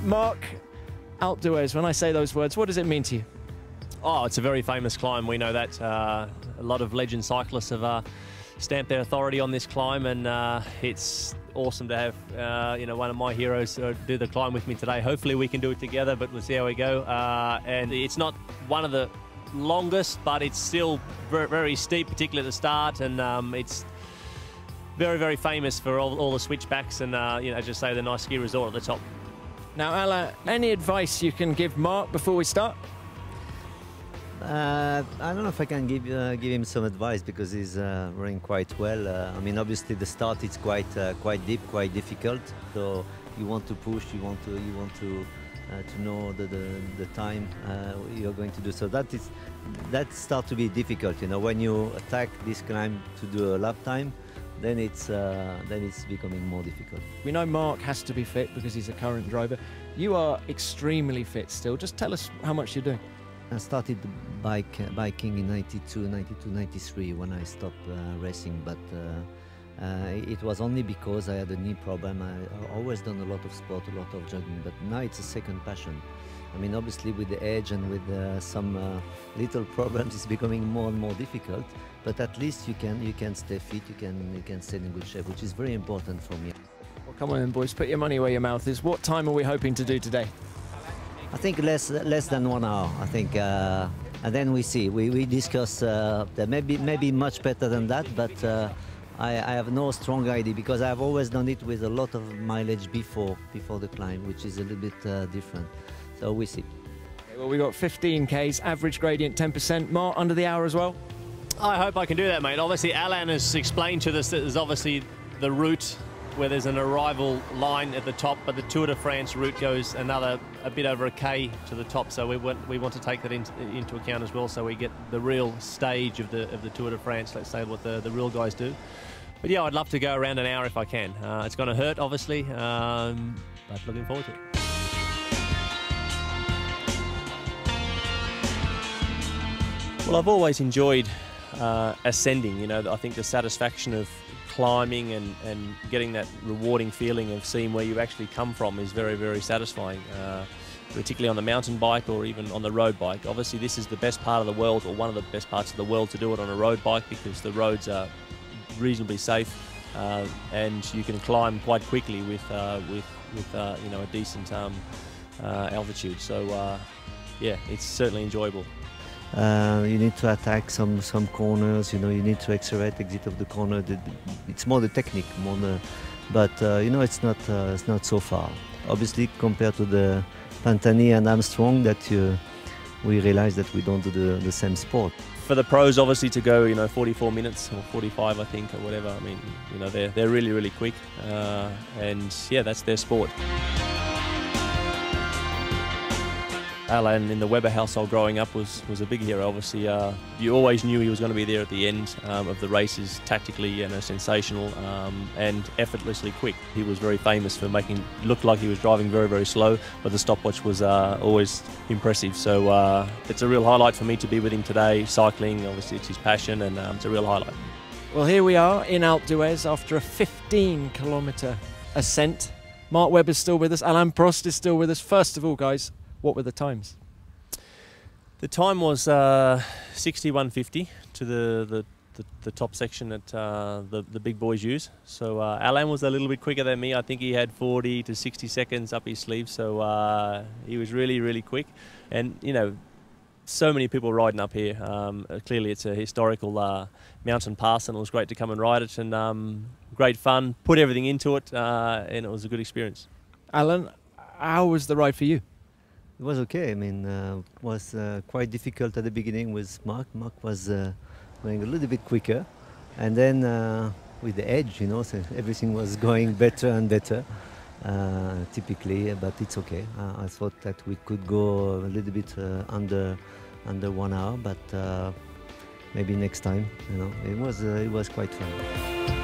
Mark, Alpe d'Huez, when I say those words, what does it mean to you? Oh, it's a very famous climb. We know that. A lot of legend cyclists have stamped their authority on this climb, and it's awesome to have one of my heroes do the climb with me today. Hopefully we can do it together, but we'll see how we go. And it's not one of the longest, but it's still very, very steep, particularly at the start, and it's very, very famous for all the switchbacks and, as you say, the nice ski resort at the top. Now, Alain, any advice you can give Mark before we start? I don't know if I can give him some advice because he's running quite well. I mean, obviously the start is quite deep, quite difficult. So you want to push, you want to know the time you're going to do. So that starts to be difficult. You know, when you attack this climb to do a lap time, then it's becoming more difficult. We know Mark has to be fit because he's a current driver. You are extremely fit still. Just tell us how much you're doing. I started biking in 92, 93 when I stopped racing, but it was only because I had a knee problem. I always done a lot of sport, a lot of jogging, but now it's a second passion. I mean, obviously with the age and with some little problems, it's becoming more and more difficult. But at least you can stay fit, you can stay in good shape, which is very important for me. Well, come on then, boys, put your money where your mouth is. What time are we hoping to do today? I think less than 1 hour. I think, and then we see. We discuss maybe much better than that, but I have no strong idea because I've always done it with a lot of mileage before the climb, which is a little bit different. So we see. Okay, well, we got 15 Ks, average gradient 10%. Mark, under the hour as well? I hope I can do that, mate. Obviously, Alain has explained to us that there's obviously the route where there's an arrival line at the top, but the Tour de France route goes a bit over a K to the top, so we want to take that into account as well, so we get the real stage of the Tour de France, let's say what the real guys do. But yeah, I'd love to go around an hour if I can. It's going to hurt, obviously, but looking forward to it. Well, I've always enjoyed ascending. You know, I think the satisfaction of climbing and getting that rewarding feeling of seeing where you actually come from is very, very satisfying, particularly on the mountain bike or even on the road bike. Obviously, this is the best part of the world, or one of the best parts of the world, to do it on a road bike because the roads are reasonably safe and you can climb quite quickly with a decent altitude. So yeah, it's certainly enjoyable. You need to attack some corners. You know, you need to accelerate, exit of the corner. It's more the technique, but it's not so far. Obviously, compared to the Pantani and Armstrong, that we realize that we don't do the same sport. For the pros, obviously, to go 44 minutes or 45, I think, or whatever. I mean, they're really, really quick, and yeah, that's their sport. Alain, in the Webber household growing up, was a big hero. Obviously, you always knew he was going to be there at the end of the races, tactically sensational and effortlessly quick. He was very famous for making it look like he was driving very, very slow, but the stopwatch was always impressive. So it's a real highlight for me to be with him today. Cycling, obviously, it's his passion, and it's a real highlight. Well, here we are in Alpe d'Huez after a 15-kilometre ascent. Mark Webber's still with us. Alain Prost is still with us. First of all, guys, what were the times? The time was 61.50 to the top section that the big boys use. So Alain was a little bit quicker than me. I think he had 40 to 60 seconds up his sleeve. So he was really, really quick. And so many people riding up here. Clearly, it's a historical mountain pass, and it was great to come and ride it. And great fun. Put everything into it, and it was a good experience. Alain, how was the ride for you? It was okay. I mean, it was quite difficult at the beginning with Mark. Mark was going a little bit quicker, and then with the edge, so everything was going better and better, typically. But it's okay. I thought that we could go a little bit under 1 hour, but maybe next time. It was quite fun.